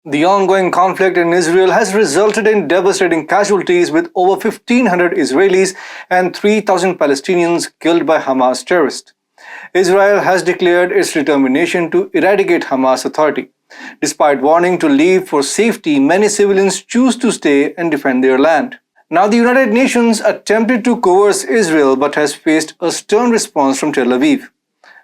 The ongoing conflict in Israel has resulted in devastating casualties with over 1,500 Israelis and 3,000 Palestinians killed by Hamas terrorists. Israel has declared its determination to eradicate Hamas authority. Despite warning to leave for safety, many civilians choose to stay and defend their land. Now, the United Nations attempted to coerce Israel but has faced a stern response from Tel Aviv.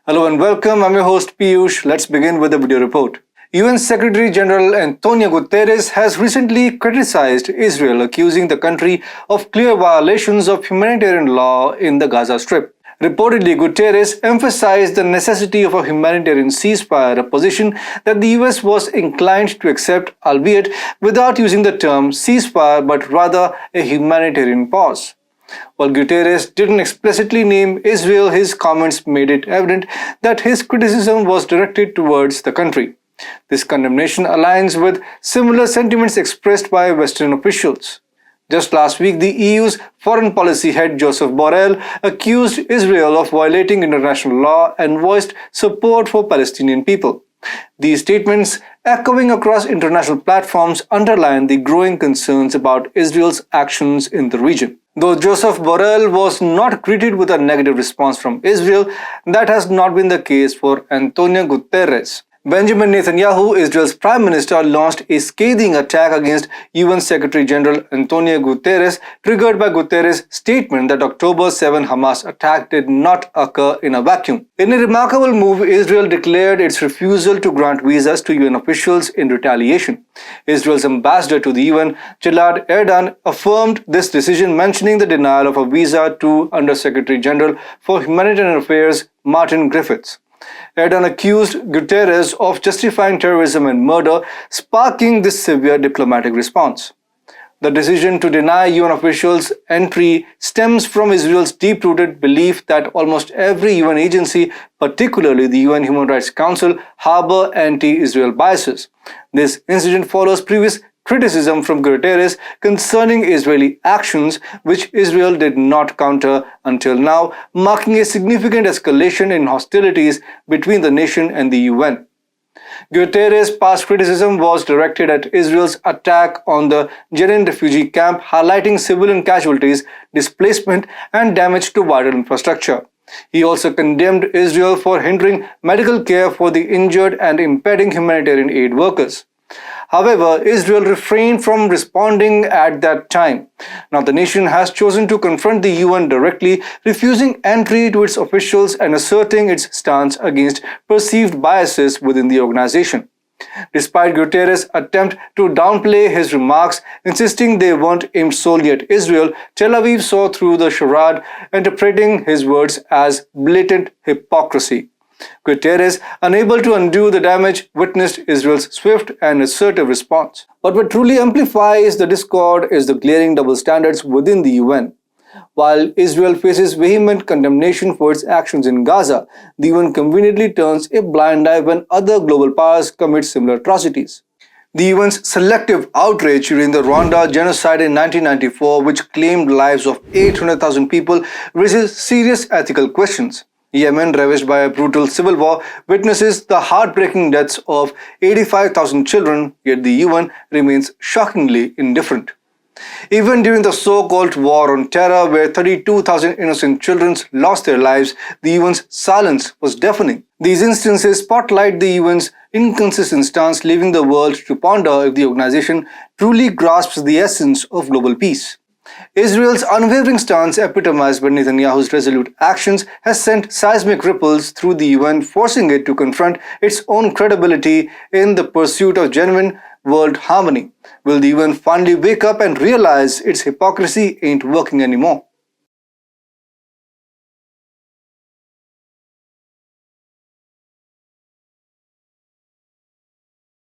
Hello and welcome. I'm your host Piyush. Let's begin with the video report. UN Secretary General Antonio Guterres has recently criticized Israel, accusing the country of clear violations of humanitarian law in the Gaza Strip. Reportedly, Guterres emphasized the necessity of a humanitarian ceasefire, a position that the US was inclined to accept, albeit without using the term ceasefire but rather a humanitarian pause. While Guterres didn't explicitly name Israel, his comments made it evident that his criticism was directed towards the country. This condemnation aligns with similar sentiments expressed by Western officials. Just last week, the EU's foreign policy head Joseph Borrell accused Israel of violating international law and voiced support for Palestinian people. These statements, echoing across international platforms, underline the growing concerns about Israel's actions in the region. Though Joseph Borrell was not greeted with a negative response from Israel, that has not been the case for Antonio Guterres. Benjamin Netanyahu, Israel's prime minister, launched a scathing attack against UN Secretary General Antonio Guterres, triggered by Guterres' statement that October 7 Hamas attack did not occur in a vacuum. In a remarkable move, Israel declared its refusal to grant visas to UN officials in retaliation. Israel's ambassador to the UN, Gilad Erdan, affirmed this decision, mentioning the denial of a visa to Under-Secretary General for Humanitarian Affairs Martin Griffiths. Erdogan accused Guterres of justifying terrorism and murder, sparking this severe diplomatic response. The decision to deny UN officials entry stems from Israel's deep-rooted belief that almost every UN agency, particularly the UN Human Rights Council, harbor anti-Israel biases. This incident follows previous criticism from Guterres concerning Israeli actions, which Israel did not counter until now, marking a significant escalation in hostilities between the nation and the UN. Guterres' past criticism was directed at Israel's attack on the Jenin refugee camp, highlighting civilian casualties, displacement, and damage to vital infrastructure. He also condemned Israel for hindering medical care for the injured and impeding humanitarian aid workers. However, Israel refrained from responding at that time. Now, the nation has chosen to confront the UN directly, refusing entry to its officials and asserting its stance against perceived biases within the organization. Despite Guterres' attempt to downplay his remarks, insisting they weren't aimed solely at Israel, Tel Aviv saw through the charade, interpreting his words as blatant hypocrisy. Guterres, unable to undo the damage, witnessed Israel's swift and assertive response. But what truly amplifies the discord is the glaring double standards within the UN. While Israel faces vehement condemnation for its actions in Gaza, the UN conveniently turns a blind eye when other global powers commit similar atrocities. The UN's selective outrage during the Rwanda genocide in 1994, which claimed lives of 800,000 people, raises serious ethical questions. Yemen, ravaged by a brutal civil war, witnesses the heartbreaking deaths of 85,000 children, yet the UN remains shockingly indifferent. Even during the so-called war on terror, where 32,000 innocent children lost their lives, the UN's silence was deafening. These instances spotlight the UN's inconsistent stance, leaving the world to ponder if the organization truly grasps the essence of global peace. Israel's unwavering stance, epitomized by Netanyahu's resolute actions, has sent seismic ripples through the UN, forcing it to confront its own credibility in the pursuit of genuine world harmony. Will the UN finally wake up and realize its hypocrisy ain't working anymore?